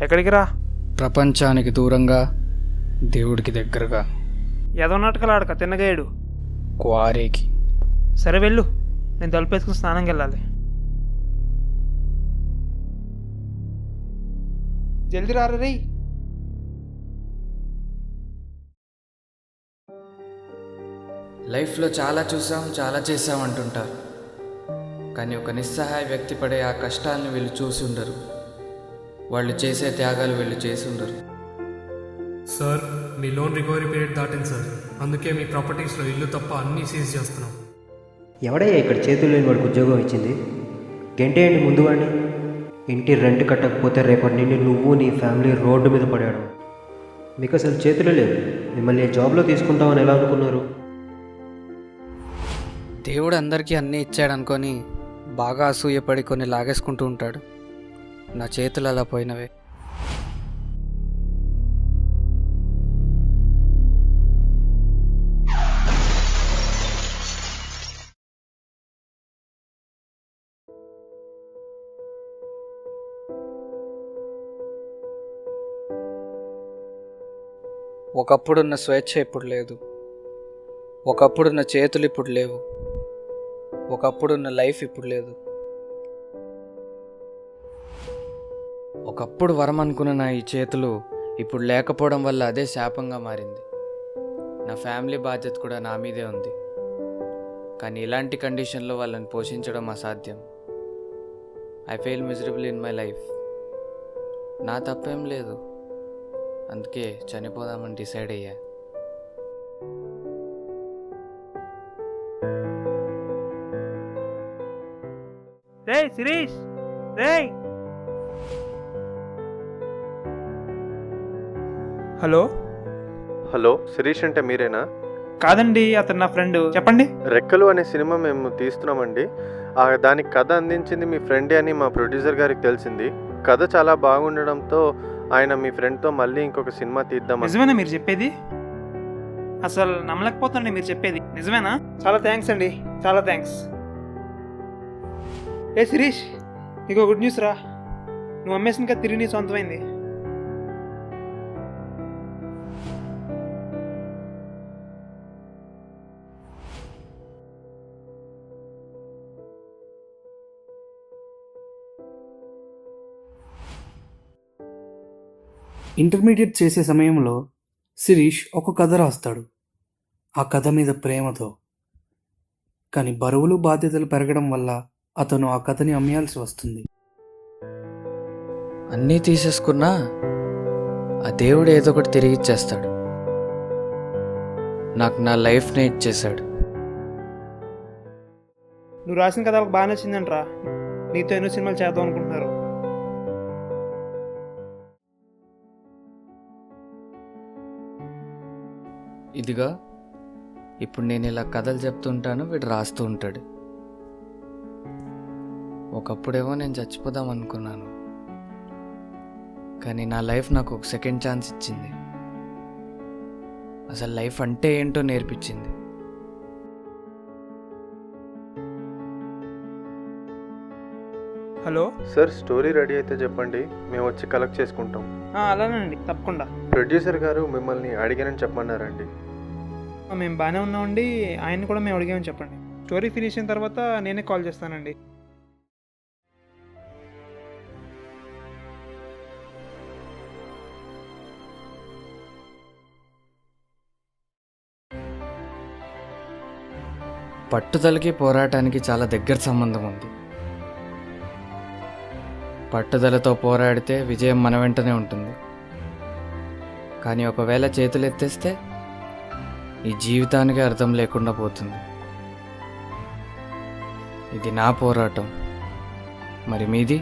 ఎక్కడికి రా? ప్రపంచానికి దూరంగా, దేవుడికి దగ్గరగా. ఏదో నాటకాలు ఆడక తిన్నగాయడు. క్వారీకి. సరే వెళ్ళు, నేను తలుపేసుకుని స్నానంకి వెళ్ళాలి. జల్దీ రారా రేయ్. లైఫ్లో చాలా చూసాం, చాలా చేసాం అంటుంటారు. కానీ ఒక నిస్సహాయ వ్యక్తి పడే ఆ కష్టాలను వీళ్ళు చూసి ఉండరు. వాళ్ళు చేసే త్యాగాలు వీళ్ళు చేసి ఉండరు. సార్, మీ లోన్ రికవరీ పీరియడ్ దాటింది సార్. అందుకే మీ ప్రాపర్టీస్లో ఇల్లు తప్ప అన్నీ సీజ్ చేస్తున్నాం. ఎవడయ్యా ఇక్కడ చేతులు లేని వాడికి ఉద్యోగం ఇచ్చింది? గంటేయండి ముందు వాడిని. ఇంటి రెంట్ కట్టకపోతే రేపటి నుండి నువ్వు నీ ఫ్యామిలీ రోడ్డు మీద పడాడు. మీకు అసలు చేతులు లేవు. మిమ్మల్ని జాబ్లో తీసుకుంటామని ఎలా అనుకున్నారు? దేవుడు అందరికీ అన్నీ ఇచ్చాడు అనుకొని బాగా అసూయపడి కొన్ని లాగేసుకుంటూ ఉంటాడు. నా చేతులు అలా పోయినవే. ఒకప్పుడున్న స్వేచ్ఛ ఇప్పుడు లేదు. ఒకప్పుడున్న చేతులు ఇప్పుడు లేవు. ఒకప్పుడున్న లైఫ్ ఇప్పుడు లేదు. ఒకప్పుడు వరం అనుకున్న నా ఈ చేతులు ఇప్పుడు లేకపోవడం వల్ల అదే శాపంగా మారింది. నా ఫ్యామిలీ బాధ్యత కూడా నా మీదే ఉంది. కానీ ఇలాంటి కండిషన్లో వాళ్ళని పోషించడం అసాధ్యం. I feel miserable in my life. నా తప్పేం లేదు. అందుకే చనిపోదామని డిసైడ్ అయ్యా. రేయ్ శిరీష్, రేయ్. హలో. హలో, శిరీష్ అంటే మీరేనా? కాదండి, అతను నా ఫ్రెండ్. చెప్పండి. రెక్కలు అనే సినిమా మేము తీస్తున్నామండి. దానికి కథ అందించింది మీ ఫ్రెండే అని మా ప్రొడ్యూసర్ గారికి తెలిసింది. కథ చాలా బాగుండడంతో ఆయన మీ ఫ్రెండ్తో మళ్ళీ ఇంకొక సినిమా తీద్దాం. నిజమేనా మీరు చెప్పేది? అసలు నమ్మలేకపోతుండే మీరు చెప్పేది. నిజమేనా? చాలా థ్యాంక్స్ అండి, చాలా థ్యాంక్స్. ఏ శిరీష్, నీకు గుడ్ న్యూస్ రా. నువ్వు అమ్మేసిన కదా తిరిగి నీ సొంతమైంది. ఇంటర్మీడియట్ చేసే సమయంలో శిరీష్ ఒక కథ రాస్తాడు. ఆ కథ మీద ప్రేమతో. కానీ బరువులు బాధ్యతలు పెరగడం వల్ల అతను ఆ కథని అమ్మేయాల్సి వస్తుంది. అన్నీ తీసేసుకున్నా ఆ దేవుడు ఏదో ఒకటి తిరిగి ఇచ్చేస్తాడు. నాకు నా లైఫ్నే ఇచ్చేశాడు. నువ్వు రాసిన కథ వాళ్ళకి బాగా నచ్చిందంట్రా. నీతో ఎన్నో సినిమాలు చేద్దాం అనుకుంటున్నారు. ఇదిగా ఇప్పుడు నేను ఇలా కథలు చెప్తుంటాను, వీడు రాస్తూ ఉంటాడు. ఒకప్పుడేమో నేను చచ్చిపోదాం అనుకున్నాను. కానీ నా లైఫ్ నాకు ఒక సెకండ్ ఛాన్స్ ఇచ్చింది. అసలు లైఫ్ అంటే ఏంటో నేర్పించింది. హలో సార్, స్టోరీ రెడీ అయితే చెప్పండి, మేము వచ్చి కలెక్ట్ చేసుకుంటాం. అలానండి, తప్పకుండా. ప్రొడ్యూసర్ గారు మిమ్మల్ని అడిగానని చెప్పమన్నారండి. మేము బాగానే ఉన్నామండి. ఆయన్ని కూడా మేము అడిగామని చెప్పండి. స్టోరీ ఫినిష్ అయిన తర్వాత నేనే కాల్ చేస్తానండి. పట్టుదలకి పోరాటానికి చాలా దగ్గర సంబంధం ఉంది. పట్టుదలతో పోరాడితే విజయం మన వెంటనే ఉంటుంది. కానీ ఒకవేళ చేతులు ఎత్తేస్తే ఈ జీవితానికి అర్థం లేకుండా పోతుంది. ఇది నా పోరాటం. మరి మీది?